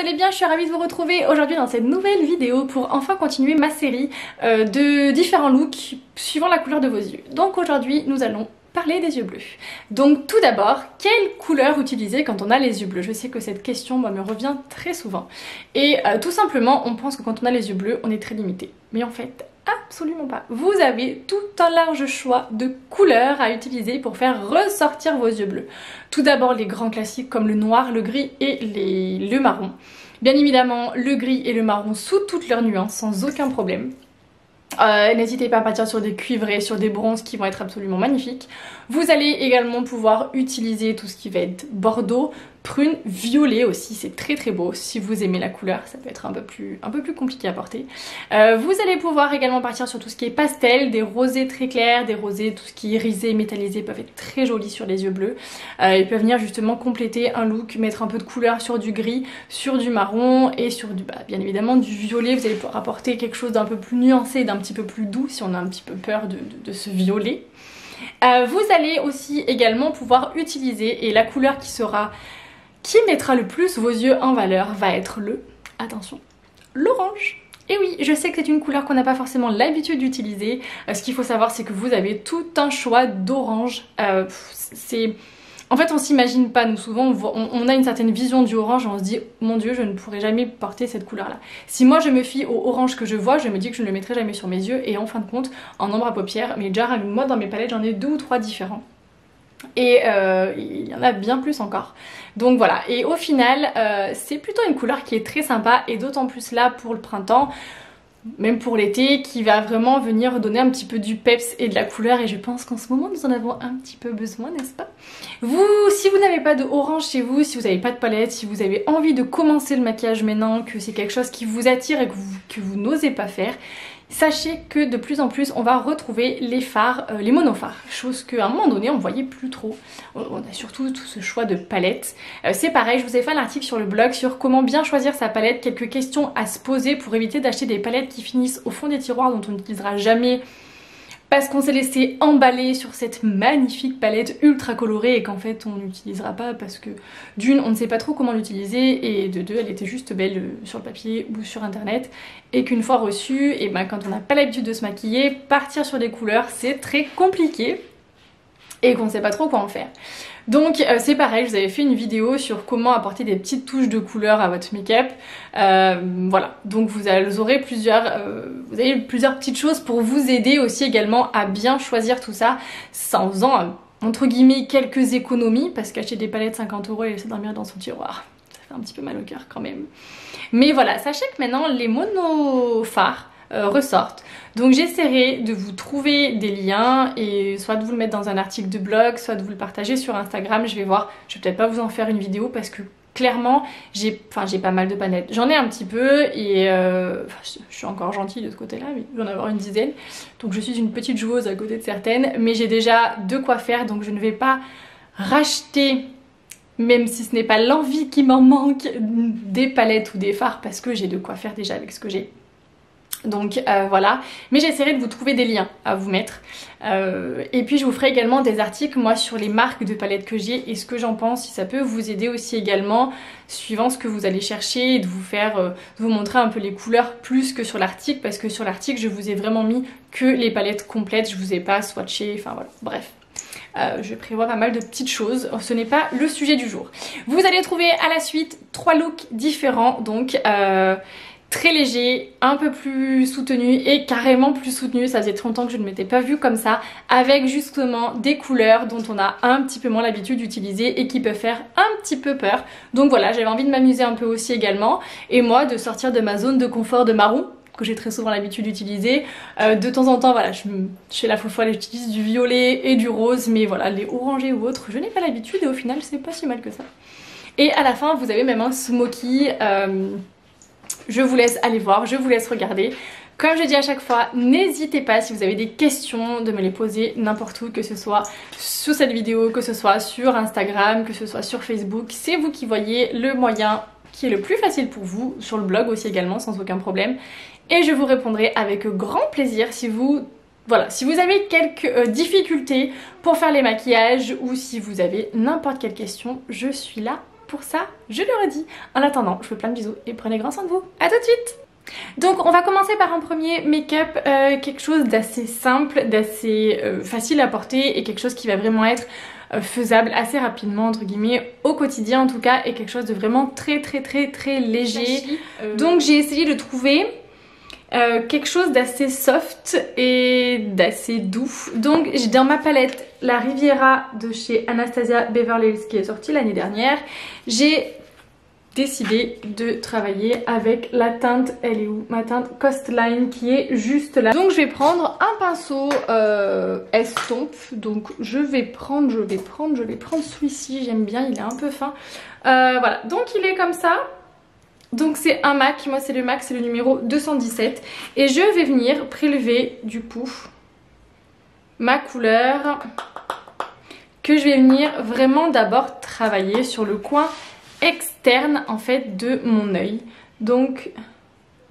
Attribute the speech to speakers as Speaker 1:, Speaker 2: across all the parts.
Speaker 1: vous allez bien, je suis ravie de vous retrouver aujourd'hui dans cette nouvelle vidéo pour enfin continuer ma série de différents looks suivant la couleur de vos yeux. Donc aujourd'hui nous allons parler des yeux bleus. Donc tout d'abord, quelle couleur utiliser quand on a les yeux bleus? Je sais que cette question me revient très souvent. Et tout simplement, on pense que quand on a les yeux bleus, on est très limité. Mais en fait, absolument pas. Vous avez tout un large choix de couleurs à utiliser pour faire ressortir vos yeux bleus. Tout d'abord, les grands classiques comme le noir, le gris et le marron. Bien évidemment, le gris et le marron sous toutes leurs nuances, sans aucun problème. N'hésitez pas à partir sur des cuivrés, sur des bronzes qui vont être absolument magnifiques. Vous allez également pouvoir utiliser tout ce qui va être bordeaux, prune, violet aussi, c'est très très beau. Si vous aimez la couleur, ça peut être un peu plus compliqué à porter. Vous allez pouvoir également partir sur tout ce qui est pastel, des rosés très clairs, des rosés, tout ce qui est irisé, métallisé peuvent être très jolis sur les yeux bleus. Ils peuvent venir justement compléter un look, mettre un peu de couleur sur du gris, sur du marron et sur du, bien évidemment du violet. Vous allez pouvoir apporter quelque chose d'un peu plus nuancé, d'un petit peu plus doux si on a un petit peu peur de ce violet. Vous allez aussi également pouvoir utiliser, et la couleur qui mettra le plus vos yeux en valeur va être attention, l'orange. Et oui, je sais que c'est une couleur qu'on n'a pas forcément l'habitude d'utiliser. Ce qu'il faut savoir, c'est que vous avez tout un choix d'orange. En fait, on s'imagine pas, nous souvent, on a une certaine vision du orange et on se dit « Mon Dieu, je ne pourrai jamais porter cette couleur-là ». Si moi je me fie au orange que je vois, je me dis que je ne le mettrai jamais sur mes yeux. Et en fin de compte, en ombre à paupières, mais déjà moi dans mes palettes, j'en ai 2 ou 3 différents. Et il y en a bien plus encore. Donc voilà, et au final, c'est plutôt une couleur qui est très sympa, et d'autant plus là pour le printemps, même pour l'été, qui va vraiment venir donner un petit peu du peps et de la couleur, et je pense qu'en ce moment nous en avons un petit peu besoin, n'est-ce pas? Si vous n'avez pas de orange chez vous, si vous n'avez pas de palette, si vous avez envie de commencer le maquillage maintenant, que c'est quelque chose qui vous attire et que vous n'osez pas faire, sachez que de plus en plus on va retrouver les fards, les monophares, chose qu'à un moment donné on voyait plus trop. On a surtout tout ce choix de palettes. C'est pareil, je vous ai fait un article sur le blog sur comment bien choisir sa palette, quelques questions à se poser pour éviter d'acheter des palettes qui finissent au fond des tiroirs dont on n'utilisera jamais parce qu'on s'est laissé emballer sur cette magnifique palette ultra colorée et qu'en fait on n'utilisera pas parce que d'une, on ne sait pas trop comment l'utiliser, et de deux, elle était juste belle sur le papier ou sur internet, et qu'une fois reçue, et quand on n'a pas l'habitude de se maquiller, partir sur des couleurs c'est très compliqué et qu'on ne sait pas trop quoi en faire. Donc c'est pareil, je vous avais fait une vidéo sur comment apporter des petites touches de couleur à votre make-up. Voilà, donc vous aurez plusieurs petites choses pour vous aider aussi également à bien choisir tout ça, en faisant entre guillemets quelques économies, parce qu'acheter des palettes 50 € et laisser dormir dans son tiroir, ça fait un petit peu mal au cœur quand même. Mais voilà, sachez que maintenant les monophares ressortent. Donc j'essaierai de vous trouver des liens, et soit de vous le mettre dans un article de blog, soit de vous le partager sur Instagram. Je vais voir, je vais peut-être pas vous en faire une vidéo parce que clairement j'ai pas mal de palettes. J'en ai un petit peu, et je suis encore gentille de ce côté là, mais je vais en avoir une dizaine. Donc je suis une petite joueuse à côté de certaines, mais j'ai déjà de quoi faire, donc je ne vais pas racheter, même si ce n'est pas l'envie qui m'en manque, des palettes ou des fards, parce que j'ai de quoi faire déjà avec ce que j'ai. Donc voilà, mais j'essaierai de vous trouver des liens à vous mettre, et puis je vous ferai également des articles moi sur les marques de palettes que j'ai et ce que j'en pense, si ça peut vous aider aussi également suivant ce que vous allez chercher, et de vous faire, de vous montrer un peu les couleurs plus que sur l'article, parce que sur l'article je vous ai vraiment mis que les palettes complètes, je vous ai pas swatché, enfin voilà, bref. Je prévois pas mal de petites choses, ce n'est pas le sujet du jour. Vous allez trouver à la suite 3 looks différents, donc très léger, un peu plus soutenu et carrément plus soutenu, ça faisait trop longtemps que je ne m'étais pas vue comme ça, avec justement des couleurs dont on a un petit peu moins l'habitude d'utiliser et qui peuvent faire un petit peu peur. Donc voilà, j'avais envie de m'amuser un peu aussi également, et moi de sortir de ma zone de confort de marron, que j'ai très souvent l'habitude d'utiliser. De temps en temps, voilà, je fais la faux folle, j'utilise du violet et du rose, mais voilà, les orangés ou autres, je n'ai pas l'habitude, et au final c'est pas si mal que ça. Et à la fin, vous avez même un smoky. Je vous laisse aller voir, je vous laisse regarder. Comme je dis à chaque fois, n'hésitez pas si vous avez des questions de me les poser n'importe où, que ce soit sous cette vidéo, que ce soit sur Instagram, que ce soit sur Facebook. C'est vous qui voyez le moyen qui est le plus facile pour vous, sur le blog aussi également, sans aucun problème. Et je vous répondrai avec grand plaisir si vous avez quelques difficultés pour faire les maquillages, ou si vous avez n'importe quelle question, je suis là pour ça, je le redis. En attendant, je vous fais plein de bisous et prenez grand soin de vous. À tout de suite. Donc on va commencer par un premier make-up, quelque chose d'assez simple, d'assez facile à porter et quelque chose qui va vraiment être faisable assez rapidement entre guillemets au quotidien en tout cas, et quelque chose de vraiment très léger. Donc j'ai essayé de trouver quelque chose d'assez soft et d'assez doux. Donc j'ai dans ma palette la Riviera de chez Anastasia Beverly Hills qui est sortie l'année dernière. J'ai décidé de travailler avec la teinte, elle est où? Ma teinte Coastline qui est juste là. Donc je vais prendre un pinceau estompe. Donc je vais prendre celui-ci, j'aime bien, il est un peu fin. Voilà, donc il est comme ça. Donc c'est un MAC, moi c'est le MAC, c'est le numéro 217. Et je vais venir prélever du coup ma couleur que je vais venir vraiment d'abord travailler sur le coin externe en fait de mon œil. Donc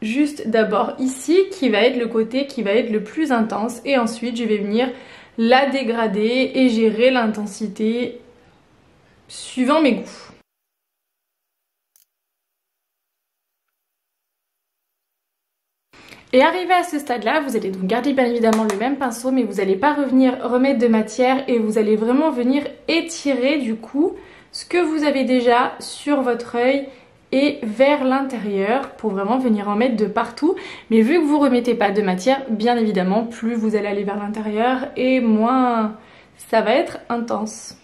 Speaker 1: juste d'abord ici qui va être le côté qui va être le plus intense, et ensuite je vais venir la dégrader et gérer l'intensité suivant mes goûts. Et arrivé à ce stade là, vous allez donc garder bien évidemment le même pinceau, mais vous n'allez pas revenir remettre de matière et vous allez vraiment venir étirer du coup ce que vous avez déjà sur votre œil et vers l'intérieur pour vraiment venir en mettre de partout. Mais vu que vous ne remettez pas de matière, bien évidemment, plus vous allez aller vers l'intérieur et moins ça va être intense.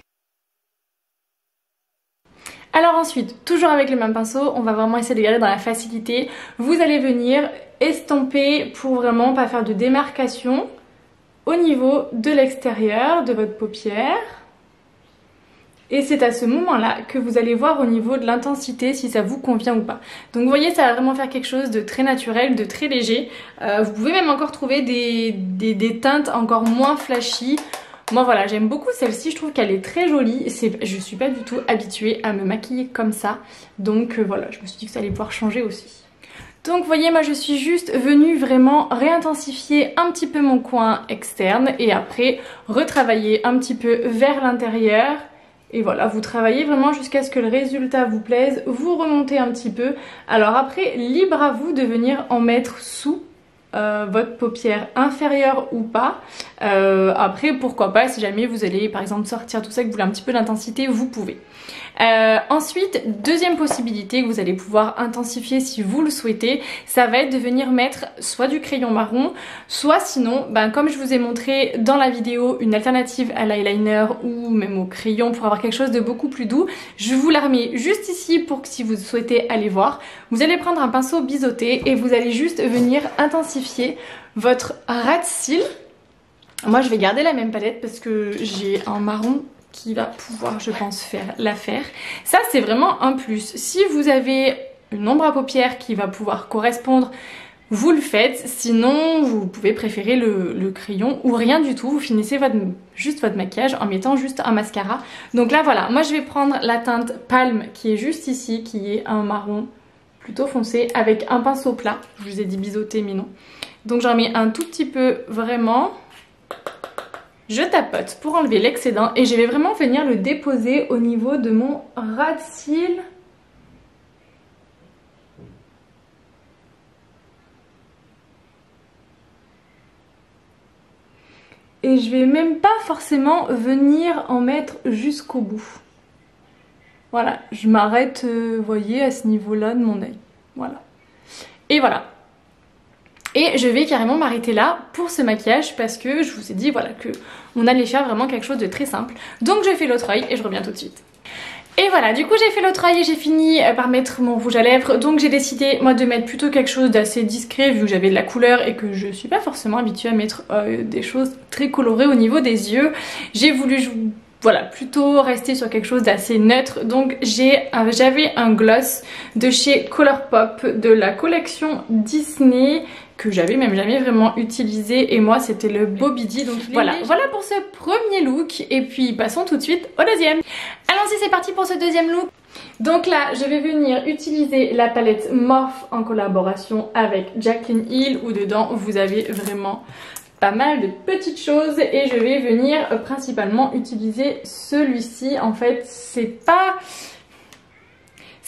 Speaker 1: Alors ensuite, toujours avec le même pinceau, on va vraiment essayer de garder dans la facilité. Vous allez venir estomper pour vraiment pas faire de démarcation au niveau de l'extérieur de votre paupière. Et c'est à ce moment-là que vous allez voir au niveau de l'intensité si ça vous convient ou pas. Donc vous voyez, ça va vraiment faire quelque chose de très naturel, de très léger. Vous pouvez même encore trouver des teintes encore moins flashy. Moi voilà, j'aime beaucoup celle-ci, je trouve qu'elle est très jolie. Je suis pas du tout habituée à me maquiller comme ça. Donc voilà, je me suis dit que ça allait pouvoir changer aussi. Donc vous voyez, moi je suis juste venue vraiment réintensifier un petit peu mon coin externe et après retravailler un petit peu vers l'intérieur. Et voilà, vous travaillez vraiment jusqu'à ce que le résultat vous plaise, vous remontez un petit peu. Alors après, libre à vous de venir en mettre sous votre paupière inférieure ou pas. Après, pourquoi pas, si jamais vous allez par exemple sortir tout ça, que vous voulez un petit peu d'intensité, vous pouvez. Ensuite, deuxième possibilité que vous allez pouvoir intensifier si vous le souhaitez, ça va être de venir mettre soit du crayon marron, soit sinon, comme je vous ai montré dans la vidéo, une alternative à l'eyeliner ou même au crayon pour avoir quelque chose de beaucoup plus doux. Je vous la remets juste ici pour que si vous souhaitez aller voir, vous allez prendre un pinceau biseauté et vous allez juste venir intensifier votre ras de cils. Moi je vais garder la même palette parce que j'ai un marron qui va pouvoir, je pense, faire l'affaire. Ça, c'est vraiment un plus. Si vous avez une ombre à paupières qui va pouvoir correspondre, vous le faites. Sinon, vous pouvez préférer le crayon ou rien du tout. Vous finissez juste votre maquillage en mettant juste un mascara. Donc là, voilà. Moi, je vais prendre la teinte Palme qui est juste ici, qui est un marron plutôt foncé avec un pinceau plat. Je vous ai dit biseauté, mais non. Donc, j'en mets un tout petit peu vraiment. Je tapote pour enlever l'excédent et je vais vraiment venir le déposer au niveau de mon ras de cils. Et je vais même pas forcément venir en mettre jusqu'au bout. Voilà, je m'arrête, vous voyez, à ce niveau-là de mon œil. Voilà. Et voilà. Et je vais carrément m'arrêter là pour ce maquillage parce que je vous ai dit voilà que on allait faire vraiment quelque chose de très simple. Donc je fais l'autre œil et je reviens tout de suite. Et voilà, du coup j'ai fait l'autre œil et j'ai fini par mettre mon rouge à lèvres. Donc j'ai décidé moi de mettre plutôt quelque chose d'assez discret vu que j'avais de la couleur et que je suis pas forcément habituée à mettre des choses très colorées au niveau des yeux. J'ai voulu voilà, plutôt rester sur quelque chose d'assez neutre. Donc j'avais un gloss de chez Colourpop de la collection Disney que j'avais même jamais vraiment utilisé et moi c'était le Bobidi. Donc voilà pour ce premier look et puis passons tout de suite au deuxième. Allons-y, c'est parti pour ce deuxième look. Donc là je vais venir utiliser la palette Morphe en collaboration avec Jaclyn Hill où dedans vous avez vraiment pas mal de petites choses et je vais venir principalement utiliser celui-ci. En fait c'est pas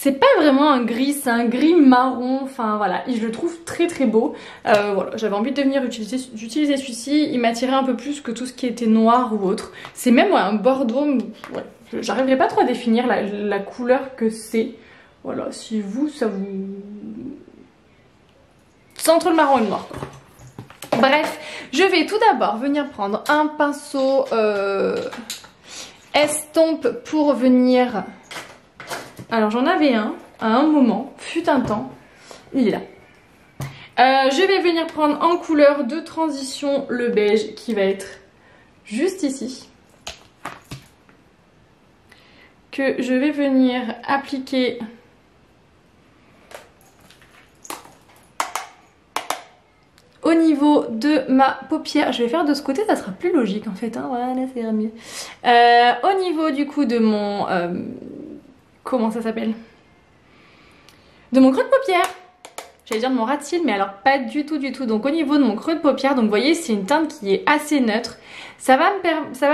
Speaker 1: C'est pas vraiment un gris, c'est un gris marron, enfin voilà, je le trouve très très beau. Voilà, j'avais envie de venir utiliser celui-ci, il m'attirait un peu plus que tout ce qui était noir ou autre. C'est même un bordeaux, ouais, j'arriverai pas trop à définir la couleur que c'est. Voilà, si vous, ça vous... C'est entre le marron et le noir, quoi. Bref, je vais tout d'abord venir prendre un pinceau estompe pour venir... Alors j'en avais un à un moment, fut un temps, il est là. Je vais venir prendre en couleur de transition le beige qui va être juste ici. Que je vais venir appliquer au niveau de ma paupière. Je vais faire de ce côté, ça sera plus logique en fait, hein. Voilà, ça ira mieux. Au niveau du coup de mon... comment ça s'appelle? De mon creux de paupière. J'allais dire de mon ras de cils, mais alors pas du tout du tout. Donc au niveau de mon creux de paupière, donc vous voyez c'est une teinte qui est assez neutre. Ça va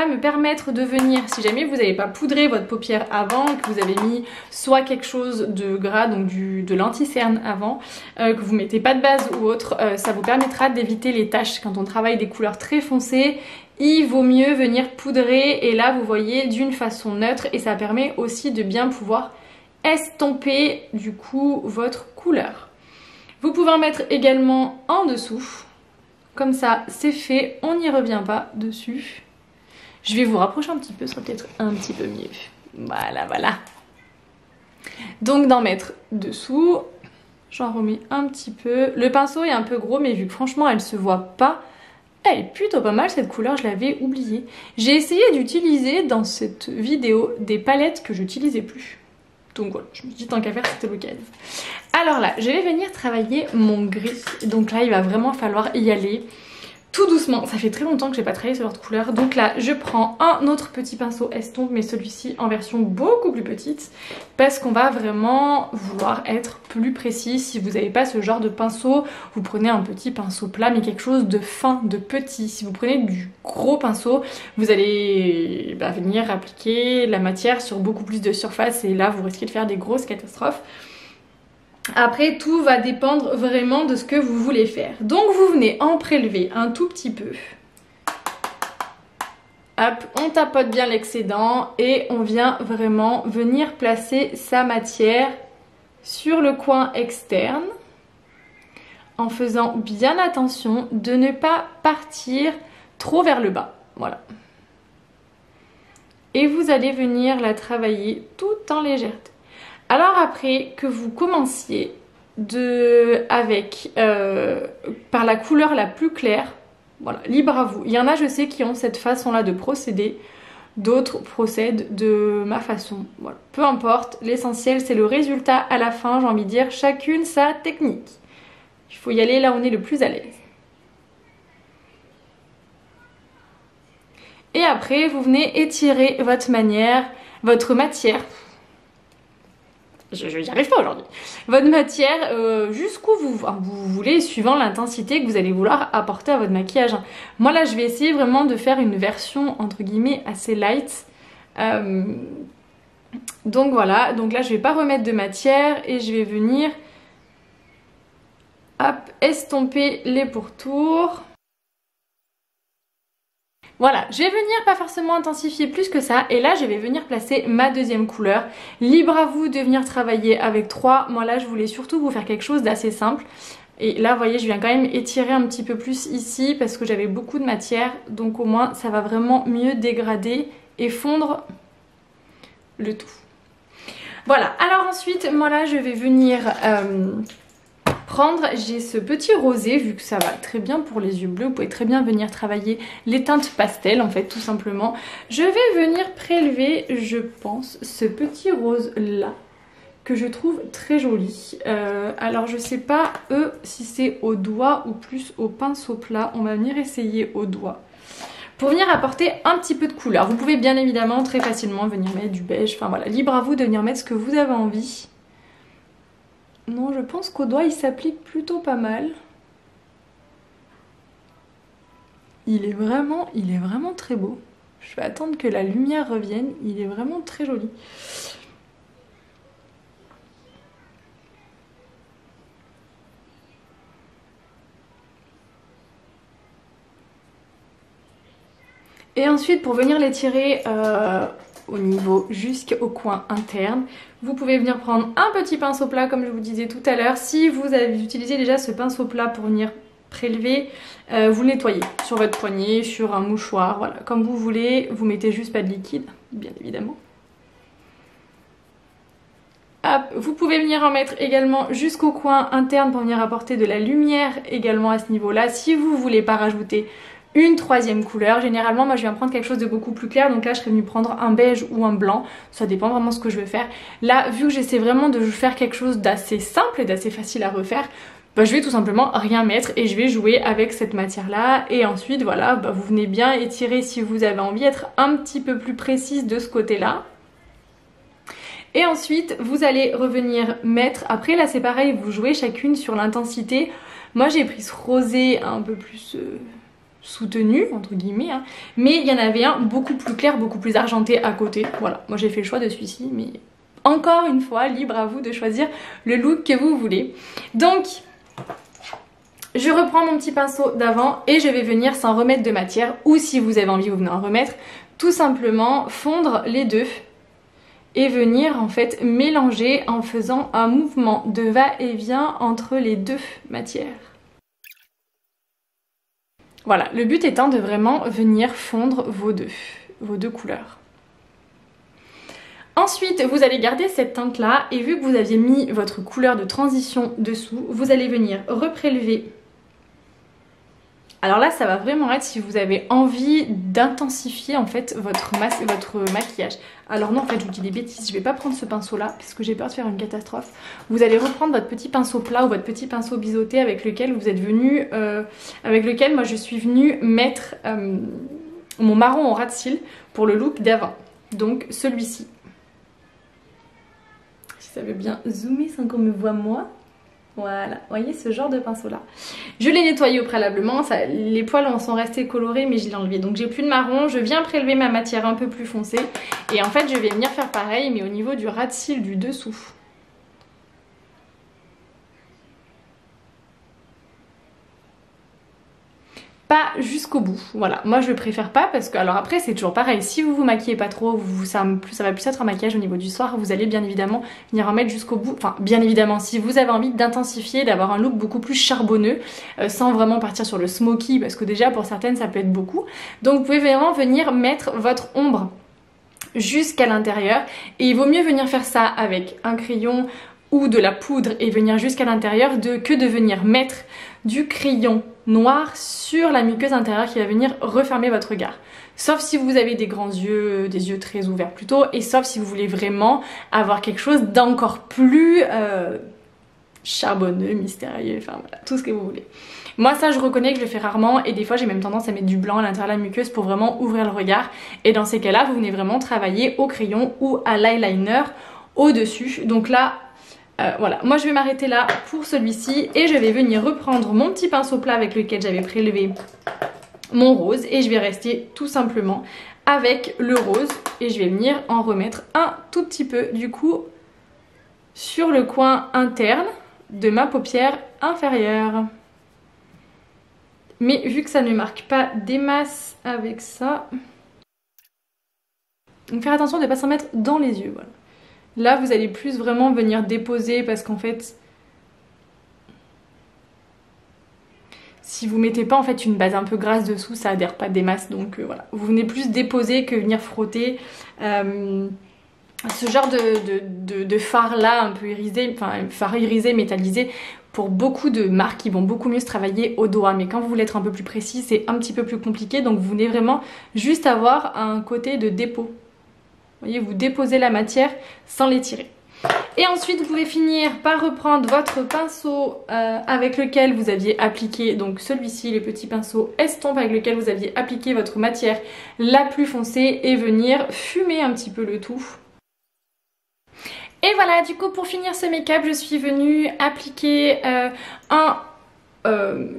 Speaker 1: me permettre de venir, si jamais vous n'avez pas poudré votre paupière avant, que vous avez mis soit quelque chose de gras, donc de l'anti-cerne avant, que vous mettez pas de base ou autre, ça vous permettra d'éviter les taches. Quand on travaille des couleurs très foncées, il vaut mieux venir poudrer et là vous voyez d'une façon neutre et ça permet aussi de bien pouvoir estomper du coup votre couleur. Vous pouvez en mettre également en dessous, comme ça c'est fait, on n'y revient pas dessus. Je vais vous rapprocher un petit peu, ça sera peut-être un petit peu mieux. Voilà, voilà. Donc d'en mettre dessous, j'en remets un petit peu. Le pinceau est un peu gros mais vu que franchement elle se voit pas, elle est plutôt pas mal cette couleur, je l'avais oubliée. J'ai essayé d'utiliser dans cette vidéo des palettes que j'utilisais plus. Donc voilà, je me suis dit tant qu'à faire c'était l'occasion. Alors là, je vais venir travailler mon gris. Donc là, il va vraiment falloir y aller tout doucement. Ça fait très longtemps que j'ai pas travaillé ce genre de couleur. Donc là, je prends un autre petit pinceau estompe, mais celui-ci en version beaucoup plus petite. Parce qu'on va vraiment vouloir être plus précis. Si vous n'avez pas ce genre de pinceau, vous prenez un petit pinceau plat, mais quelque chose de fin, de petit. Si vous prenez du gros pinceau, vous allez venir appliquer la matière sur beaucoup plus de surface. Et là, vous risquez de faire des grosses catastrophes. Après, tout va dépendre vraiment de ce que vous voulez faire. Donc, vous venez en prélever un tout petit peu. Hop, on tapote bien l'excédent et on vient vraiment venir placer sa matière sur le coin externe en faisant bien attention de ne pas partir trop vers le bas. Voilà. Et vous allez venir la travailler tout en légèreté. Alors après que vous commenciez par la couleur la plus claire, voilà, libre à vous. Il y en a, je sais, qui ont cette façon-là de procéder, d'autres procèdent de ma façon. Voilà. Peu importe, l'essentiel c'est le résultat à la fin, j'ai envie de dire, chacune sa technique. Il faut y aller là où on est le plus à l'aise. Et après, vous venez étirer votre matière. Je n'y arrive pas aujourd'hui. Votre matière jusqu'où vous voulez, suivant l'intensité que vous allez vouloir apporter à votre maquillage. Moi là, je vais essayer vraiment de faire une version entre guillemets assez light. Donc voilà, donc là je vais pas remettre de matière et je vais venir hop, estomper les pourtours. Voilà, je vais venir pas forcément intensifier plus que ça et là je vais venir placer ma deuxième couleur. Libre à vous de venir travailler avec 3. Moi là je voulais surtout vous faire quelque chose d'assez simple. Et là vous voyez je viens quand même étirer un petit peu plus ici parce que j'avais beaucoup de matière. Donc au moins ça va vraiment mieux dégrader et fondre le tout. Voilà, alors ensuite moi là je vais venir... j'ai ce petit rosé, vu que ça va très bien pour les yeux bleus, vous pouvez très bien venir travailler les teintes pastel en fait tout simplement. Je vais venir prélever, je pense, ce petit rose là que je trouve très joli. Alors je sais pas si c'est au doigt ou plus au pinceau plat, on va venir essayer au doigt. Pour venir apporter un petit peu de couleur, vous pouvez bien évidemment très facilement venir mettre du beige, enfin voilà, libre à vous de venir mettre ce que vous avez envie. Non, je pense qu'au doigt, il s'applique plutôt pas mal. Il est vraiment très beau. Je vais attendre que la lumière revienne. Il est vraiment très joli. Et ensuite pour venir l'étirer au niveau jusqu'au coin interne, vous pouvez venir prendre un petit pinceau plat comme je vous disais tout à l'heure. Si vous avez utilisé déjà ce pinceau plat pour venir prélever, vous le nettoyez sur votre poignet, sur un mouchoir, voilà, comme vous voulez. Vous mettez juste pas de liquide, bien évidemment. Hop, vous pouvez venir en mettre également jusqu'au coin interne pour venir apporter de la lumière également à ce niveau-là. Si vous voulez pas rajouter une troisième couleur, généralement moi je viens prendre quelque chose de beaucoup plus clair, donc là je serais venue prendre un beige ou un blanc, ça dépend vraiment ce que je veux faire. Là vu que j'essaie vraiment de faire quelque chose d'assez simple et d'assez facile à refaire, bah, je vais tout simplement rien mettre et je vais jouer avec cette matière là. Et ensuite voilà, bah, vous venez bien étirer si vous avez envie, être un petit peu plus précise de ce côté là. Et ensuite vous allez revenir mettre, après là c'est pareil, vous jouez chacune sur l'intensité. Moi j'ai pris ce rosé un peu plus soutenu entre guillemets, hein. Mais il y en avait un beaucoup plus clair, beaucoup plus argenté à côté. Voilà, moi j'ai fait le choix de celui-ci, mais encore une fois libre à vous de choisir le look que vous voulez. Donc je reprends mon petit pinceau d'avant et je vais venir sans remettre de matière, ou si vous avez envie vous venez en remettre, tout simplement fondre les deux et venir en fait mélanger en faisant un mouvement de va-et-vient entre les deux matières. Voilà, le but étant de vraiment venir fondre vos deux couleurs. Ensuite, vous allez garder cette teinte là et vu que vous aviez mis votre couleur de transition dessous, vous allez venir reprélever. Alors là, ça va vraiment être si vous avez envie d'intensifier en fait votre maquillage. Alors non, en fait, je vous dis des bêtises, je vais pas prendre ce pinceau là parce que j'ai peur de faire une catastrophe. Vous allez reprendre votre petit pinceau plat ou votre petit pinceau biseauté avec lequel vous êtes venu, avec lequel moi je suis venue mettre mon marron au ras de cils pour le look d'avant. Donc celui-ci. Si ça veut bien zoomer sans qu'on me voit moi. Voilà, vous voyez ce genre de pinceau là. Je l'ai nettoyé au préalablement, les poils sont restés colorés mais je l'ai enlevé. Donc j'ai plus de marron, je viens prélever ma matière un peu plus foncée. Et en fait je vais venir faire pareil mais au niveau du ras de cils du dessous. Pas jusqu'au bout, voilà, moi je préfère pas parce que, alors après c'est toujours pareil, si vous vous maquillez pas trop, ça va plus être un maquillage au niveau du soir, vous allez bien évidemment venir en mettre jusqu'au bout, enfin bien évidemment si vous avez envie d'intensifier, d'avoir un look beaucoup plus charbonneux, sans vraiment partir sur le smoky parce que déjà pour certaines ça peut être beaucoup, donc vous pouvez vraiment venir mettre votre ombre jusqu'à l'intérieur et il vaut mieux venir faire ça avec un crayon ou de la poudre et venir jusqu'à l'intérieur que de venir mettre du crayon noir sur la muqueuse intérieure qui va venir refermer votre regard. Sauf si vous avez des grands yeux, des yeux très ouverts plutôt, et sauf si vous voulez vraiment avoir quelque chose d'encore plus charbonneux, mystérieux, enfin voilà, tout ce que vous voulez. Moi ça je reconnais que je le fais rarement et des fois j'ai même tendance à mettre du blanc à l'intérieur de la muqueuse pour vraiment ouvrir le regard. Et dans ces cas-là, vous venez vraiment travailler au crayon ou à l'eyeliner au-dessus. Donc là, voilà, moi je vais m'arrêter là pour celui-ci et je vais venir reprendre mon petit pinceau plat avec lequel j'avais prélevé mon rose et je vais rester tout simplement avec le rose et je vais venir en remettre un tout petit peu du coup sur le coin interne de ma paupière inférieure. Mais vu que ça ne marque pas des masses avec ça, donc faire attention de ne pas s'en mettre dans les yeux, voilà. Là vous allez plus vraiment venir déposer parce qu'en fait si vous mettez pas en fait une base un peu grasse dessous ça adhère pas des masses, donc voilà, vous venez plus déposer que venir frotter. Ce genre de fard là un peu irisé, enfin fard irisé métallisé, pour beaucoup de marques qui vont beaucoup mieux se travailler au doigt, mais quand vous voulez être un peu plus précis c'est un petit peu plus compliqué, donc vous venez vraiment juste avoir un côté de dépôt. Vous voyez, vous déposez la matière sans l'étirer. Et ensuite vous pouvez finir par reprendre votre pinceau avec lequel vous aviez appliqué, donc celui-ci, les petits pinceaux estompe avec lequel vous aviez appliqué votre matière la plus foncée et venir fumer un petit peu le tout. Et voilà, du coup pour finir ce make-up, je suis venue appliquer un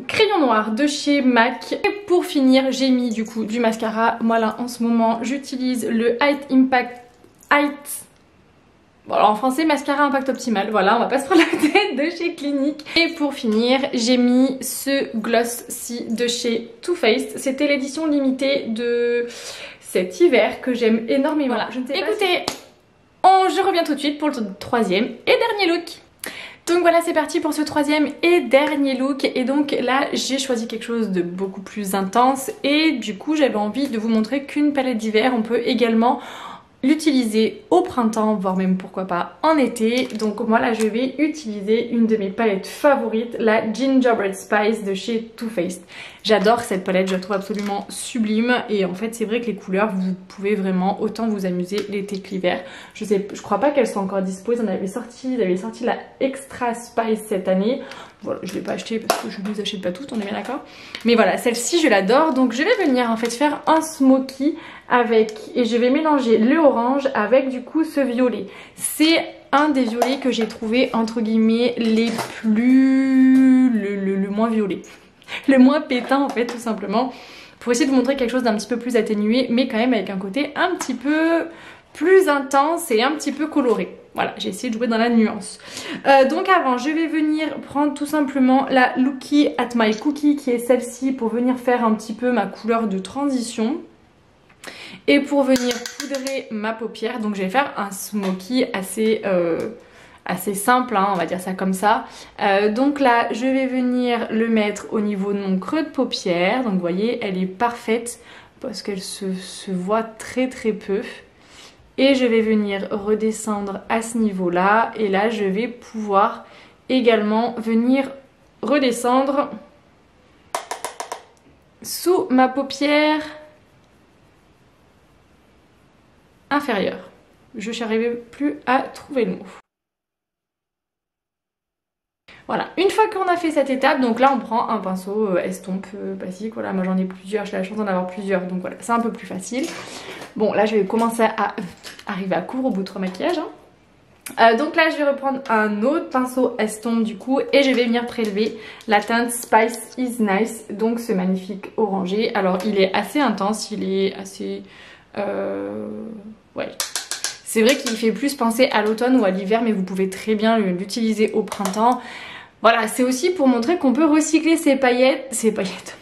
Speaker 1: crayon noir de chez MAC. Et pour finir, j'ai mis du coup du mascara. Moi là en ce moment, j'utilise le Height Impact Bon, alors en français, mascara impact optimal, voilà, on va pas se prendre la tête, de chez Clinique. Et pour finir, j'ai mis ce gloss-ci de chez Too Faced. C'était l'édition limitée de cet hiver que j'aime énormément. Voilà, je ne sais pas. Écoutez, je reviens tout de suite pour le troisième et dernier look. Donc voilà, c'est parti pour ce troisième et dernier look. Et donc là, j'ai choisi quelque chose de beaucoup plus intense. Et du coup, j'avais envie de vous montrer qu'une palette d'hiver, on peut également l'utiliser au printemps, voire même pourquoi pas en été. Donc moi là je vais utiliser une de mes palettes favorites, la Gingerbread Spice de chez Too Faced. J'adore cette palette, je la trouve absolument sublime et en fait c'est vrai que les couleurs vous pouvez vraiment autant vous amuser l'été que l'hiver. Je crois pas qu'elles soient encore dispo, ils avaient sorti la Extra Spice cette année. Voilà, je ne l'ai pas acheté parce que je ne les achète pas toutes, on est bien d'accord. Mais voilà, celle-ci je l'adore. Donc je vais venir en fait faire un smoky avec, et je vais mélanger le orange avec du coup ce violet. C'est un des violets que j'ai trouvé entre guillemets les plus... le moins violet. Le moins pétain en fait tout simplement. Pour essayer de vous montrer quelque chose d'un petit peu plus atténué mais quand même avec un côté un petit peu plus intense et un petit peu coloré. Voilà, j'ai essayé de jouer dans la nuance. Donc avant, je vais venir prendre tout simplement la Looky at My Cookie qui est celle-ci pour venir faire un petit peu ma couleur de transition. Et pour venir poudrer ma paupière, donc je vais faire un smoky assez simple, hein, on va dire ça comme ça. Donc là, je vais venir le mettre au niveau de mon creux de paupière. Donc vous voyez, elle est parfaite parce qu'elle se voit très très peu. Et je vais venir redescendre à ce niveau-là. Et là, je vais pouvoir également venir redescendre sous ma paupière inférieure. Je n'arrivais plus à trouver le mot. Voilà, une fois qu'on a fait cette étape, donc là on prend un pinceau estompe basique, voilà, moi j'en ai plusieurs, j'ai la chance d'en avoir plusieurs, donc voilà, c'est un peu plus facile. Bon, là je vais commencer à arriver à court au bout de 3 maquillages. Hein. Donc là je vais reprendre un autre pinceau estompe du coup, et je vais venir prélever la teinte Spice is Nice, donc ce magnifique orangé. Alors il est assez intense, il est assez... ouais... C'est vrai qu'il fait plus penser à l'automne ou à l'hiver, mais vous pouvez très bien l'utiliser au printemps. Voilà, c'est aussi pour montrer qu'on peut recycler ses palettes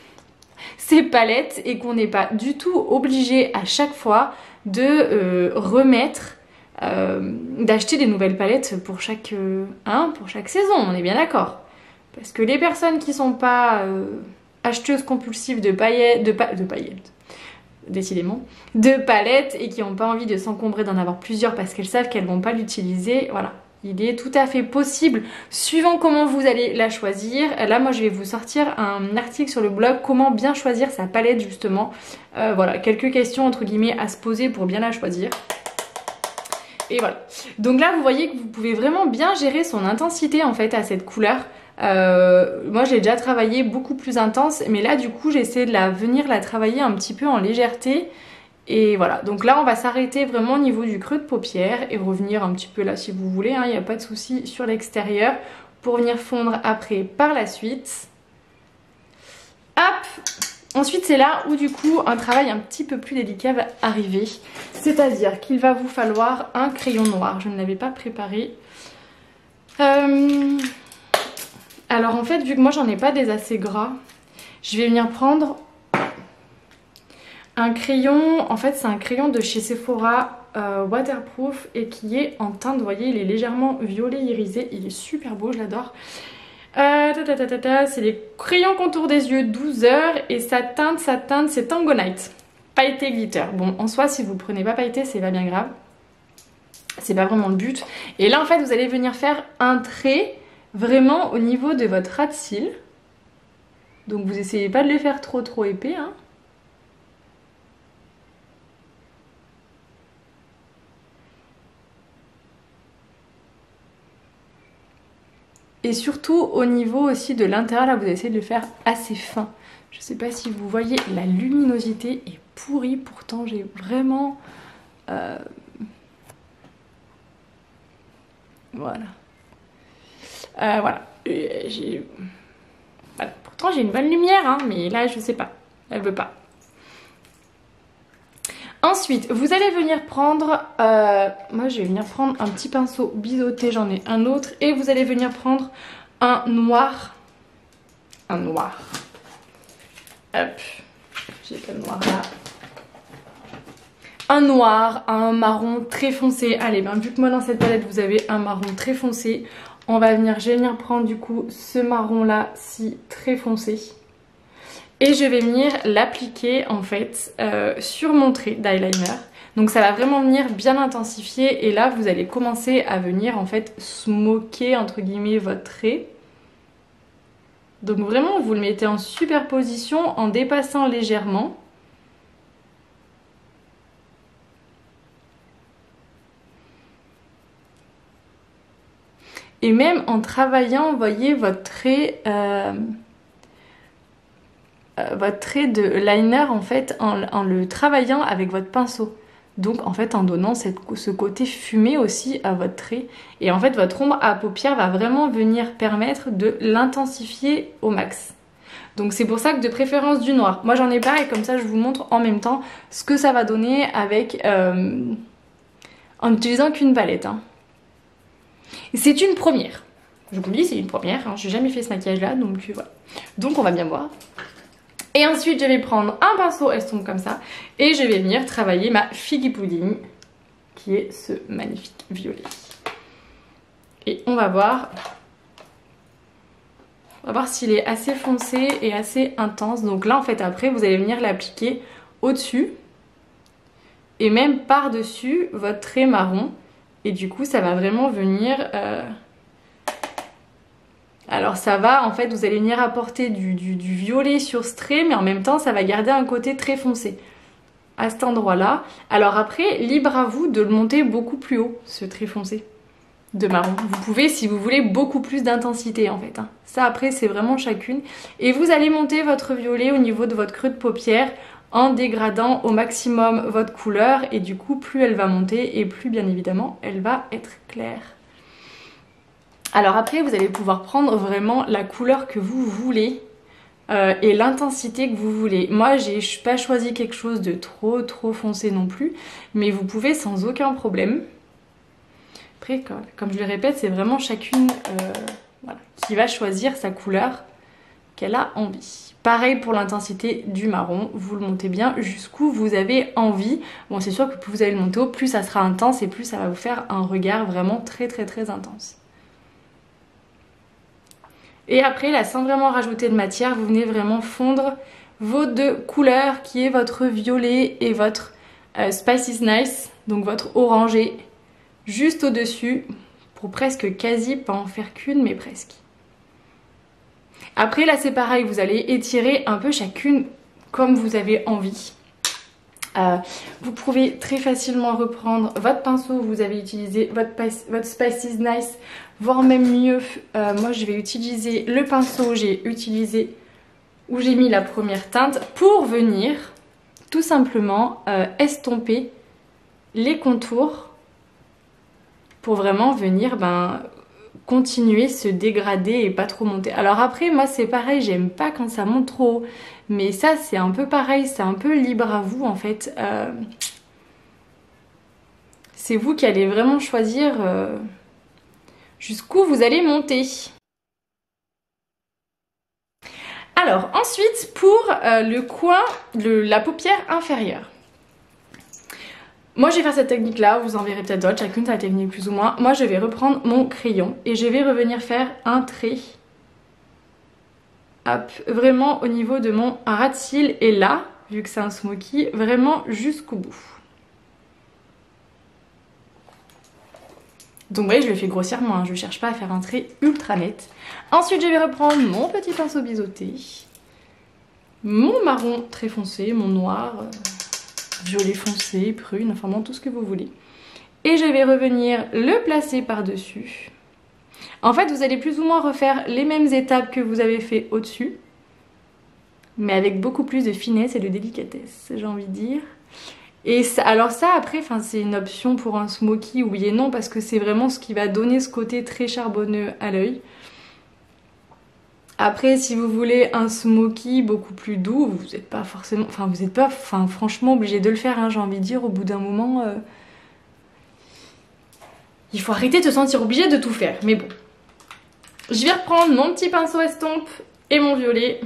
Speaker 1: et qu'on n'est pas du tout obligé à chaque fois de remettre, d'acheter des nouvelles palettes pour chaque saison, on est bien d'accord. Parce que les personnes qui sont pas acheteuses compulsives de paillettes, décidément, de palettes et qui n'ont pas envie de s'encombrer d'en avoir plusieurs parce qu'elles savent qu'elles vont pas l'utiliser, voilà. Il est tout à fait possible, suivant comment vous allez la choisir. Là, moi, je vais vous sortir un article sur le blog, comment bien choisir sa palette, justement. Voilà, quelques questions, entre guillemets, à se poser pour bien la choisir. Et voilà. Donc là, vous voyez que vous pouvez vraiment bien gérer son intensité, en fait, à cette couleur. Moi j'ai déjà travaillé beaucoup plus intense, mais là du coup j'essaie de venir la travailler un petit peu en légèreté. Et voilà, donc là on va s'arrêter vraiment au niveau du creux de paupière et revenir un petit peu là si vous voulez, il n'y a pas de souci, sur l'extérieur pour venir fondre après par la suite. Hop. Ensuite c'est là où du coup un travail un petit peu plus délicat va arriver, c'est-à-dire qu'il va vous falloir un crayon noir. Je ne l'avais pas préparé. Alors en fait, vu que moi j'en ai pas des assez gras, je vais venir prendre un crayon. En fait c'est un crayon de chez Sephora waterproof et qui est en teinte, vous voyez, il est légèrement violet irisé, il est super beau, je l'adore. C'est les crayons contour des yeux 12 heures et sa teinte c'est Tangonite, pailleté glitter. Bon, en soi si vous prenez pas pailleté c'est pas bien grave, c'est pas vraiment le but. Et là en fait vous allez venir faire un trait vraiment au niveau de votre ras de cils. Donc vous essayez pas de les faire trop épais, hein. Et surtout au niveau aussi de l'intérieur, là vous essayez de le faire assez fin. Je sais pas si vous voyez, la luminosité est pourrie, pourtant j'ai vraiment... Voilà. Voilà. Voilà. Pourtant j'ai une bonne lumière, hein, mais là je sais pas. Elle veut pas. Ensuite, vous allez venir prendre, moi je vais venir prendre un petit pinceau biseauté, j'en ai un autre. Et vous allez venir prendre un noir. Un noir. Hop, j'ai pas de noir là. Un noir, un marron très foncé. Allez, ben, vu que moi dans cette palette vous avez un marron très foncé, je vais venir prendre du coup ce marron là, si très foncé. Et je vais venir l'appliquer en fait sur mon trait d'eyeliner. Donc ça va vraiment venir bien intensifier et là vous allez commencer à venir en fait smoker entre guillemets votre trait. Donc vraiment vous le mettez en superposition en dépassant légèrement. Et même en travaillant, vous voyez, votre trait de liner en fait, en le travaillant avec votre pinceau. Donc en fait en donnant ce côté fumé aussi à votre trait. Et en fait votre ombre à paupières va vraiment venir permettre de l'intensifier au max. Donc c'est pour ça que de préférence du noir. Moi j'en ai pas et comme ça je vous montre en même temps ce que ça va donner avec en utilisant qu'une palette. Hein. C'est une première. Je vous le dis, c'est une première. Hein. J'ai jamais fait ce maquillage là, donc voilà. Donc on va bien voir. Et ensuite, je vais prendre un pinceau estompe comme ça. Et je vais venir travailler ma figgy pudding, qui est ce magnifique violet. Et on va voir s'il est assez foncé et assez intense. Donc là, en fait, après, vous allez venir l'appliquer au-dessus. Et même par-dessus votre trait marron. Et du coup ça va vraiment venir... Alors ça va, en fait vous allez venir apporter du violet sur ce trait, mais en même temps ça va garder un côté très foncé à cet endroit là. Alors après, libre à vous de le monter beaucoup plus haut, ce trait foncé de marron. Vous pouvez, si vous voulez, beaucoup plus d'intensité en fait. Hein. Ça après c'est vraiment chacune. Et vous allez monter votre violet au niveau de votre creux de paupière en dégradant au maximum votre couleur et du coup plus elle va monter et plus bien évidemment elle va être claire. Alors après vous allez pouvoir prendre vraiment la couleur que vous voulez et l'intensité que vous voulez. Moi j'ai pas choisi quelque chose de trop foncé non plus, mais vous pouvez sans aucun problème. Après comme je le répète, c'est vraiment chacune voilà, qui va choisir sa couleur qu'elle a envie. Pareil pour l'intensité du marron, vous le montez bien jusqu'où vous avez envie. Bon c'est sûr que plus vous allez le monter haut, plus ça sera intense et plus ça va vous faire un regard vraiment très intense. Et après là, sans vraiment rajouter de matière, vous venez vraiment fondre vos deux couleurs qui est votre violet et votre Spice is Nice, donc votre orangé, juste au dessus pour presque quasi pas en faire qu'une mais presque. Après là c'est pareil, vous allez étirer un peu chacune comme vous avez envie. Vous pouvez très facilement reprendre votre pinceau, vous avez utilisé votre Spice is Nice, voire même mieux, moi je vais utiliser le pinceau où j'ai mis la première teinte pour venir tout simplement estomper les contours pour vraiment venir continuer se dégrader et pas trop monter. Alors après moi c'est pareil, j'aime pas quand ça monte trop haut, mais ça c'est un peu pareil, c'est un peu libre à vous en fait. C'est vous qui allez vraiment choisir jusqu'où vous allez monter. Alors ensuite pour le coin de la paupière inférieure. Moi je vais faire cette technique là, vous en verrez peut-être d'autres, chacune sa technique plus ou moins. Moi je vais reprendre mon crayon et je vais revenir faire un trait. Hop, vraiment au niveau de mon ras de cils et là, vu que c'est un smoky, vraiment jusqu'au bout. Donc vous voyez je le fais grossièrement, hein, je ne cherche pas à faire un trait ultra net. Ensuite je vais reprendre mon petit pinceau biseauté, mon marron très foncé, mon noir... violet foncé, prune, enfin bon, tout ce que vous voulez. Et je vais revenir le placer par-dessus. En fait, vous allez plus ou moins refaire les mêmes étapes que vous avez fait au-dessus, mais avec beaucoup plus de finesse et de délicatesse, j'ai envie de dire. Et ça, alors ça, après, c'est une option pour un smoky, oui et non, parce que c'est vraiment ce qui va donner ce côté très charbonneux à l'œil. Après si vous voulez un smoky beaucoup plus doux, vous n'êtes pas forcément, enfin vous n'êtes pas franchement obligé de le faire, hein, j'ai envie de dire, au bout d'un moment il faut arrêter de se sentir obligé de tout faire, mais bon. Je vais reprendre mon petit pinceau estompe et mon violet.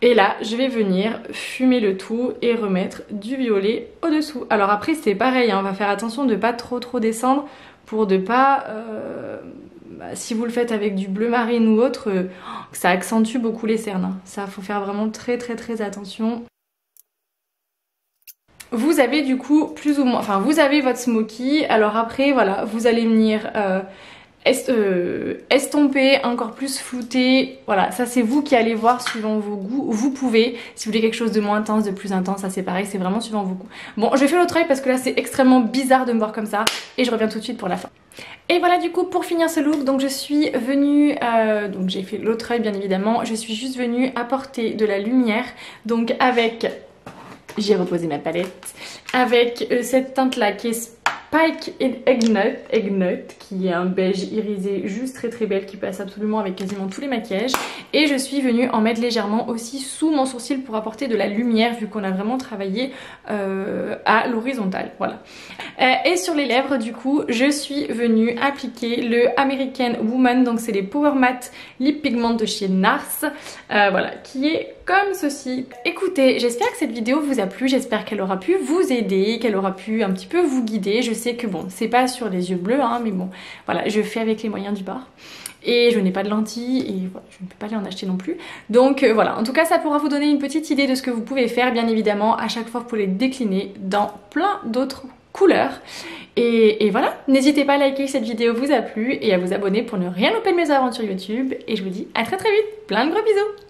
Speaker 1: Et là, je vais venir fumer le tout et remettre du violet au-dessous. Alors après, c'est pareil, hein, on va faire attention de pas trop descendre pour de pas... si vous le faites avec du bleu marine ou autre, ça accentue beaucoup les cernes. Hein. Ça, faut faire vraiment très attention. Vous avez du coup plus ou moins... Enfin, vous avez votre smoky. Alors après, voilà, vous allez venir... estomper, encore plus flouter, voilà, ça c'est vous qui allez voir suivant vos goûts. Vous pouvez, si vous voulez quelque chose de moins intense, de plus intense, ça c'est pareil, c'est vraiment suivant vos goûts. Bon, je vais faire l'autre œil parce que là c'est extrêmement bizarre de me voir comme ça et je reviens tout de suite pour la fin. Et voilà du coup pour finir ce look, donc je suis venue, donc j'ai fait l'autre œil bien évidemment, je suis juste venue apporter de la lumière, donc avec, j'ai reposé ma palette, avec cette teinte là qui est Pike Eggnut, qui est un beige irisé juste très belle, qui passe absolument avec quasiment tous les maquillages. Et je suis venue en mettre légèrement aussi sous mon sourcil pour apporter de la lumière, vu qu'on a vraiment travaillé à l'horizontale, voilà. Et sur les lèvres du coup, je suis venue appliquer le American Woman, donc c'est les Power Matte Lip Pigment de chez NARS, voilà, qui est comme ceci. Écoutez, j'espère que cette vidéo vous a plu, j'espère qu'elle aura pu vous aider, qu'elle aura pu un petit peu vous guider. Je sais que bon, c'est pas sur les yeux bleus, hein, mais bon, voilà, je fais avec les moyens du bord. Et je n'ai pas de lentilles et voilà, je ne peux pas aller en acheter non plus. Donc voilà, en tout cas ça pourra vous donner une petite idée de ce que vous pouvez faire. Bien évidemment, à chaque fois vous pouvez les décliner dans plein d'autres couleurs. Et voilà, n'hésitez pas à liker si cette vidéo vous a plu et à vous abonner pour ne rien louper de mes aventures YouTube. Et je vous dis à très vite, plein de gros bisous.